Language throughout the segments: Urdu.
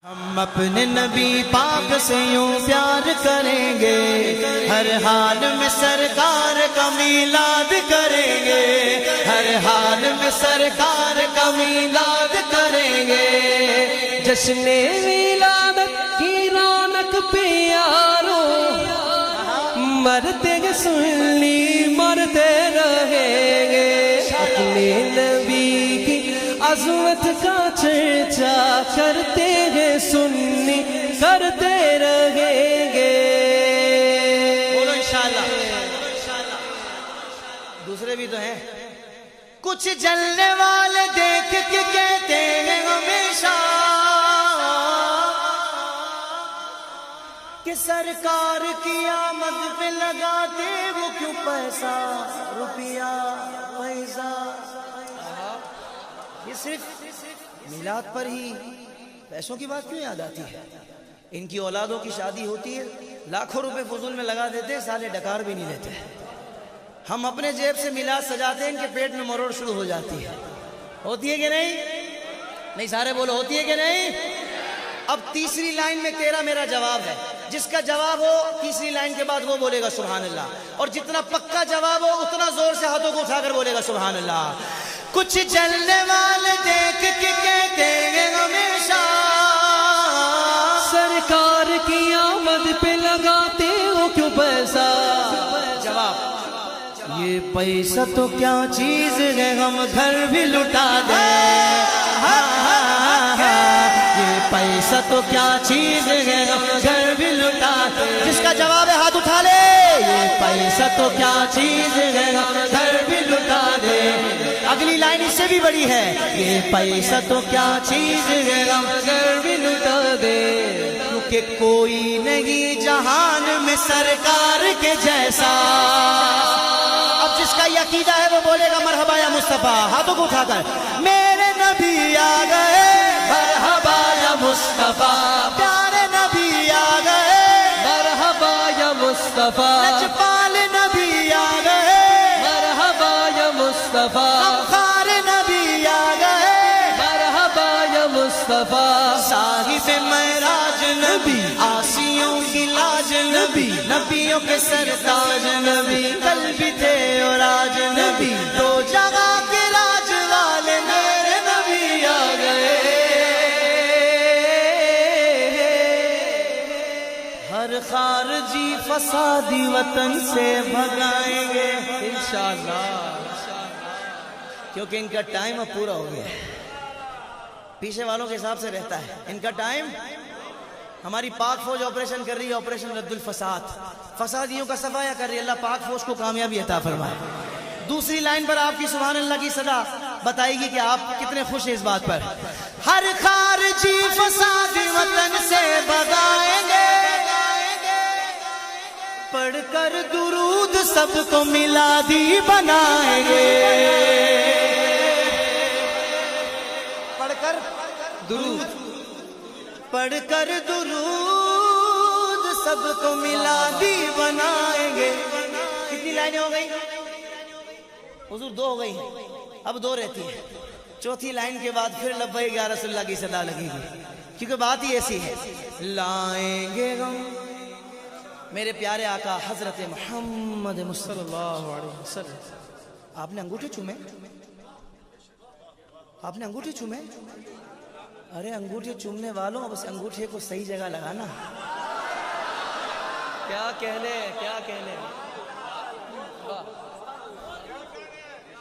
ہم اپنے نبی پاک سے یوں پیار کریں گے، ہر حال میں سرکار کا میلاد کریں گے، ہر حال میں سرکار کا میلاد کریں گے۔ جشن میلادت کی رونق پہ یارو، مرتے گے سنی مرتے رہیں گے، اپنے نبی کی عظمت کا چرچا کرتے ہیں سنی کرتے رہیں گے۔ بولو انشاءاللہ۔ دوسرے بھی تو ہیں، کچھ جلنے والے دیکھ کے کہتے ہیں ہمیشہ کہ سرکار کی آمد پہ لگاتے وہ کیوں پیسہ روپیہ پیسہ۔ یہ صرف میلاد پر ہی پیسوں کی بات کیوں یاد آتی ہے؟ ان کی اولادوں کی شادی ہوتی ہے، لاکھوں روپے فضول میں لگا دیتے، سالے ڈکار بھی نہیں لیتے۔ ہم اپنے جیب سے میلاد سجاتے ہیں، ان کے پیٹ میں مروڑ شروع ہو جاتی ہے۔ ہوتی ہے کہ نہیں؟ نہیں سارے بولو، ہوتی ہے کہ نہیں؟ اب تیسری لائن میں تیرا میرا جواب ہے، جس کا جواب ہو تیسری لائن کے بعد وہ بولے گا سبحان اللہ، اور جتنا پکا جواب ہو اتنا زور سے ہاتھوں کو اٹھا کر بولے گا سبحان اللہ۔ کچھ جلنے والے دیکھ کے کہتے ہیں ہمیشہ سرکار کی آمد پہ لگاتے ہو کیوں پیسہ؟ جواب، یہ پیسہ تو کیا چیز ہے ہم گھر بھی لٹا دیں، یہ پیسہ تو کیا چیز ہے ہم گھر بھی لٹا دیں۔ جس کا جواب ہے ہاتھ اٹھا لے، یہ پیسہ تو کیا چیز ہے ہم گھر بھی لٹا دیں۔ اگلی لائن اس سے بھی بڑی ہے، یہ پیسہ تو کیا چیز ہے ہم گھر بھی لٹا دیں، کیونکہ کوئی نہیں جہان میں سرکار کے جیسا۔ اب جس کا یہ عقیدہ ہے وہ بولے گا مرحبا یا مصطفیٰ، ہاتھوں کو اٹھا کر، میرے نبی آ گئے مرحبا یا مصطفیٰ، پیارے نبی آ گئے مرحبا یا مصطفیٰ، لجپال نبی آ گئے مرحبا یا مصطفیٰ، غمخوار نبی آ گئے مرحبا یا مصطفیٰ، صاحب معراج نبی، آسیوں کی لاج نبی، نبیوں کے سرتاج نبی، کل بھی تھے اور آج نبی، دو جگہ کے راج والے میرے نبی آ گئے۔ ہر خارجی فسادی وطن سے بھگائیں گے انشاءاللہ، کیونکہ ان کا ٹائم اب پورا ہو گیا ہے۔ پیچھے والوں کے حساب سے رہتا ہے ان کا ٹائم۔ ہماری پاک فوج آپریشن کر رہی ہے، آپریشن رد الفساد، فسادیوں کا صفایا کر رہی ہے، اللہ پاک فوج کو کامیابی عطا فرمائے۔ دوسری لائن پر آپ کی سبحان اللہ کی صدا بتائے گی کہ آپ کتنے خوش ہیں اس بات پر۔ ہر خارجی فسادی وطن سے بھگائیں گے، پڑھ کر درود سب کو میلادی بنائیں گے، پڑھ کر درود، پڑھ کر درود سب کو میلادی بنائیں گے۔ کتنی لائنیں ہو گئی حضور؟ دو ہو گئی، اب دو رہتی ہے۔ چوتھی لائن کے بعد پھر لبیک یا رسول اللہ کی صدا لگے گی، کیونکہ بات ہی ایسی ہے۔ لائیں گے غم میرے پیارے آقا حضرت محمد صلی اللہ علیہ وسلم۔ آپ نے انگوٹھے چومے؟ آپ نے انگوٹھے چومے؟ ارے انگوٹھے چومنے والوں بس انگوٹھے کو صحیح جگہ لگانا۔ کیا کہنے کیا کہنے،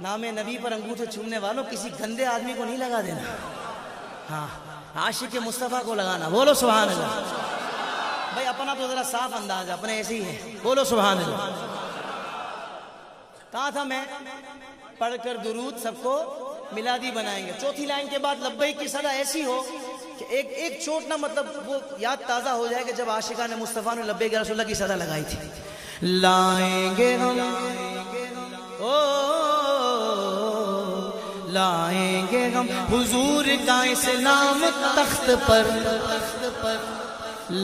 نام نبی پر انگوٹھے چومنے والوں کسی گندے آدمی کو نہیں لگا دینا، ہاں عاشق مصطفیٰ کو لگانا۔ بولو سبحان اللہ۔ بھائی اپنا تو ذرا صاف انداز ہے، اپنے ایسے ہی ہے، بولو سبحان اللہ۔ کہا تھا میں، پڑھ کر درود سب کو میلادی بنائیں گے۔ چوتھی لائن کے بعد لبیک کی صدا ایسی ہو کہ ایک چوٹ نہ مطلب وہ یاد تازہ ہو جائے کہ جب عاشقان مصطفیٰ نے لبیک یا رسول اللہ کی صدا لگائی تھی۔ لائیں گے ہم لائیں گے ہم حضور کا اسلام تخت پر،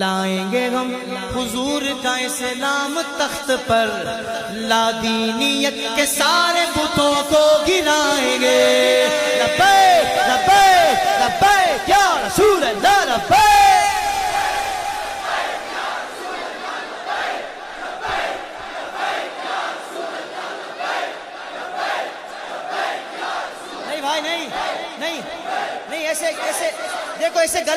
لائیں گے ہم حضور کا اسلام تخت پر، لادینیت کے سارے بتوں کو گرائیں گے۔ لبیک لبیک لبیک یا رسول اللہ لبیک۔